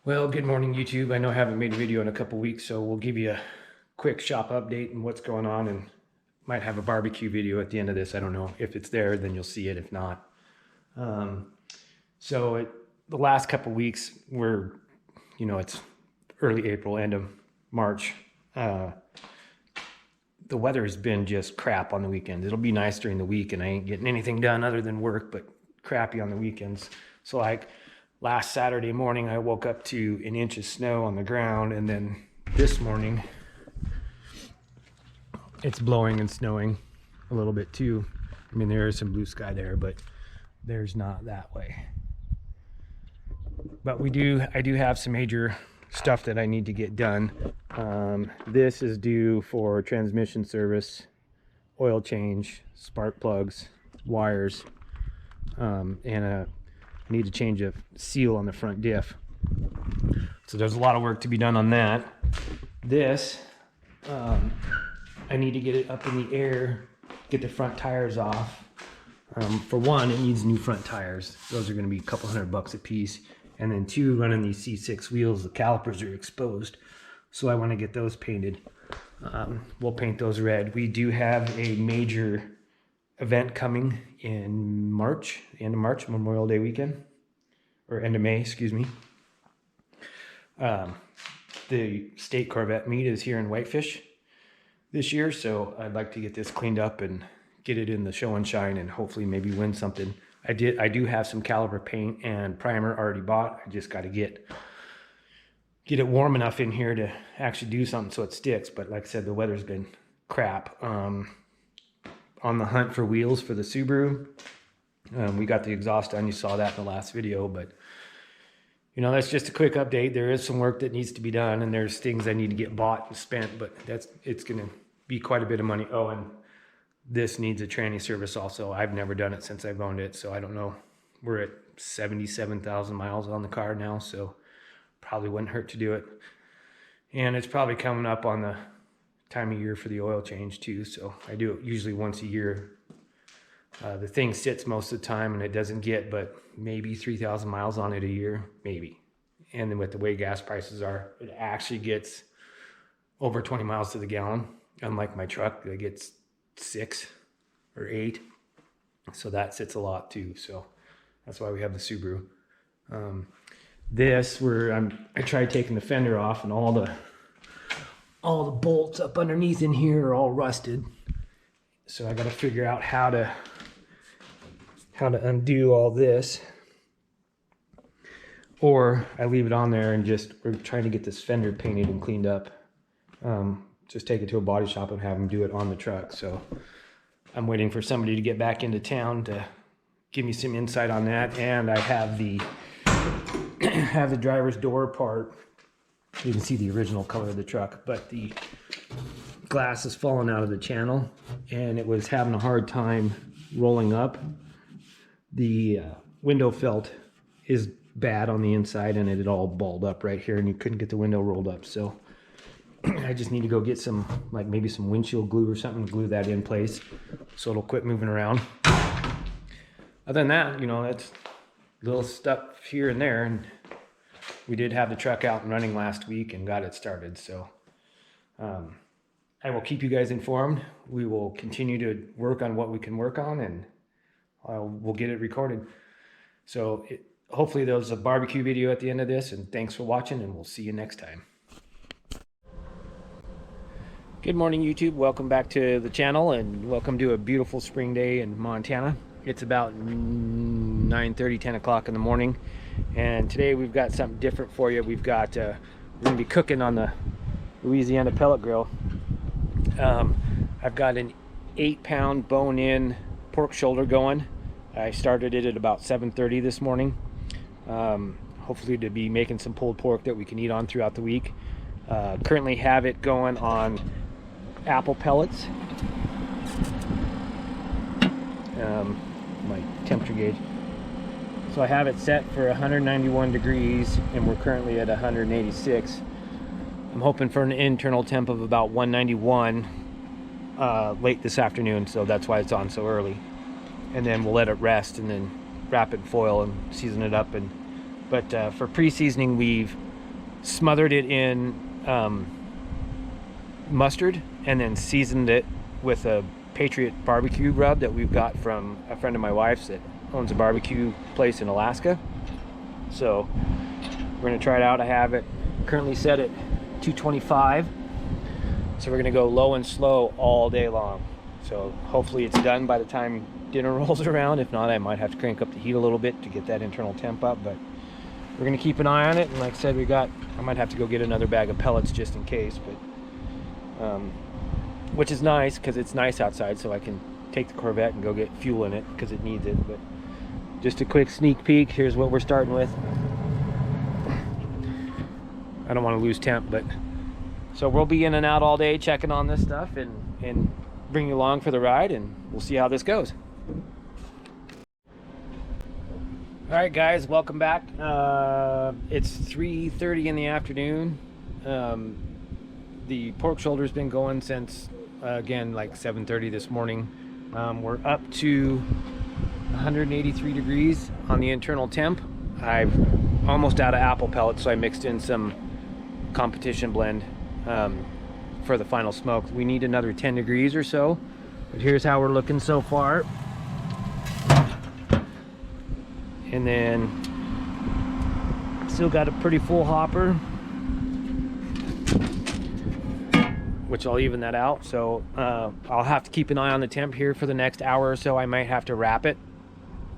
Well, good morning, YouTube. I know I haven't made a video in a couple weeks, so we'll give you a quick shop update and what's going on, and might have a barbecue video at the end of this. I don't know if it's there, then you'll see it. If not, um, the last couple weeks it's early April, end of March. The weather has been just crap on the weekends. It'll be nice during the week, and I ain't getting anything done other than work, but crappy on the weekends. So like last Saturday morning, I woke up to an inch of snow on the ground, and then this morning it's blowing and snowing a little bit too. I mean, there is some blue sky there, but there's not that way. But I do have some major stuff that I need to get done. This is due for transmission service, oil change, spark plugs, wires, and I need to change a seal on the front diff. So there's a lot of work to be done on that. This, I need to get it up in the air, get the front tires off. For one, it needs new front tires. Those are going to be a couple $100 a piece. And then two, running these C6 wheels, the calipers are exposed. So I want to get those painted. We'll paint those red. We do have a major event coming in March, end of March, Memorial Day weekend, or end of May, excuse me. The state Corvette meet is here in Whitefish this year, so I'd like to get this cleaned up and get it in the show and shine and hopefully maybe win something. I do have some caliper paint and primer already bought. I just got to get it warm enough in here to actually do something so it sticks. But like I said, the weather's been crap. On the hunt for wheels for the Subaru, we got the exhaust done. You saw that in the last video, but that's just a quick update. There is some work that needs to be done, and there's things I need to get bought and spent, but it's going to be quite a bit of money. Oh, and this needs a tranny service also. I've never done it since I've owned it, so I don't know. We're at 77,000 miles on the car now, so probably wouldn't hurt to do it. And it's probably coming up on the time of year for the oil change too, so I do it usually once a year. The thing sits most of the time and it doesn't get but maybe 3,000 miles on it a year, maybe. And then with the way gas prices are, it actually gets over 20 miles to the gallon, unlike my truck that gets 6 or 8. So that sits a lot too, so that's why we have the Subaru. I tried taking the fender off, and all the bolts up underneath in here are all rusted. So I got to figure out how to undo all this, or I leave it on there and we're trying to get this fender painted and cleaned up. Just take it to a body shop and have them do it on the truck. So I'm waiting for somebody to get back into town to give me some insight on that. And I have the driver's door part. You can see the original color of the truck, but the glass has fallen out of the channel and it was having a hard time rolling up. The window felt is bad on the inside, and it had all balled up right here, and you couldn't get the window rolled up. So I just need to go get some, like maybe some windshield glue or something to glue that in place so it'll quit moving around. Other than that, that's little stuff here and there. And we did have the truck out and running last week and got it started. So I will keep you guys informed. We will continue to work on what we can work on, and we'll get it recorded. So hopefully there's a barbecue video at the end of this, and thanks for watching, and we'll see you next time. Good morning, YouTube. Welcome back to the channel, and welcome to a beautiful spring day in Montana. It's about 9:30, 10 o'clock in the morning, and today we've got something different for you. We're going to be cooking on the Louisiana pellet grill. I've got an 8-pound bone-in pork shoulder going. I started it at about 7:30 this morning. Hopefully to be making some pulled pork that we can eat on throughout the week. Currently have it going on apple pellets. My temperature gauge. So I have it set for 191 degrees, and we're currently at 186. I'm hoping for an internal temp of about 191 late this afternoon, so that's why it's on so early. And then we'll let it rest and then wrap it in foil and season it up. But for pre-seasoning, we've smothered it in mustard, and then seasoned it with a Patriot barbecue rub that we've got from a friend of my wife's that owns a barbecue place in Alaska. So we're gonna try it out. I have it currently set at 225. So we're gonna go low and slow all day long. So hopefully it's done by the time dinner rolls around. If not, I might have to crank up the heat a little bit to get that internal temp up, but we're gonna keep an eye on it. And like I said, I might have to go get another bag of pellets just in case, but which is nice because it's nice outside, so I can take the Corvette and go get fuel in it because it needs it. But just a quick sneak peek, here's what we're starting with. I don't want to lose temp, but so we'll be in and out all day checking on this stuff and bring you along for the ride, and we'll see how this goes. All right, guys, welcome back. It's 3:30 in the afternoon. The pork shoulder's been going since again like 7:30 this morning. We're up to 183 degrees on the internal temp. I'm almost out of apple pellets, so I mixed in some competition blend for the final smoke. We need another 10 degrees or so, but here's how we're looking so far. And then still got a pretty full hopper, which I'll even that out. So I'll have to keep an eye on the temp here for the next hour or so. I might have to wrap it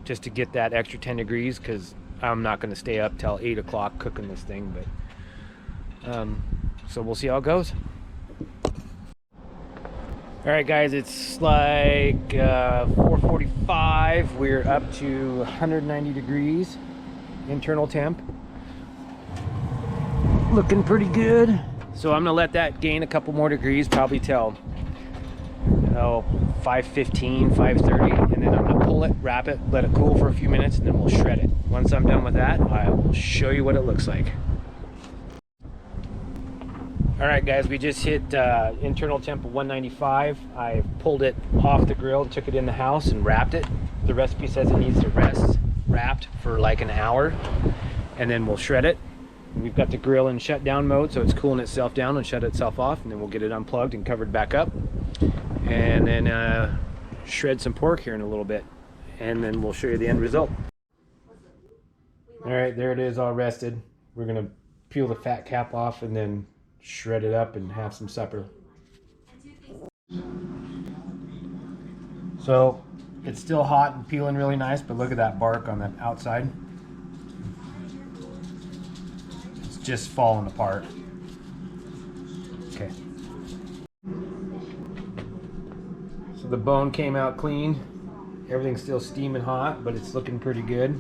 just to get that extra 10 degrees because I'm not going to stay up till 8 o'clock cooking this thing. But so we'll see how it goes. All right, guys, it's like 4:45. We're up to 190 degrees internal temp. Looking pretty good. So I'm gonna let that gain a couple more degrees, probably till 5:15, 5:30, and then I'm gonna pull it, wrap it, let it cool for a few minutes, and then we'll shred it. Once I'm done with that, I will show you what it looks like. All right, guys, we just hit internal temp of 195. I pulled it off the grill and took it in the house and wrapped it. The recipe says it needs to rest wrapped for like an hour, and then we'll shred it. We've got the grill in shutdown mode, so it's cooling itself down and shut itself off, and then we'll get it unplugged and covered back up, and then shred some pork here in a little bit, and then we'll show you the end result. All right, there it is, all rested. We're gonna peel the fat cap off and then shred it up and have some supper. So it's still hot and peeling really nice, but look at that bark on the outside. It's just falling apart. Okay. So the bone came out clean. Everything's still steaming hot, but it's looking pretty good.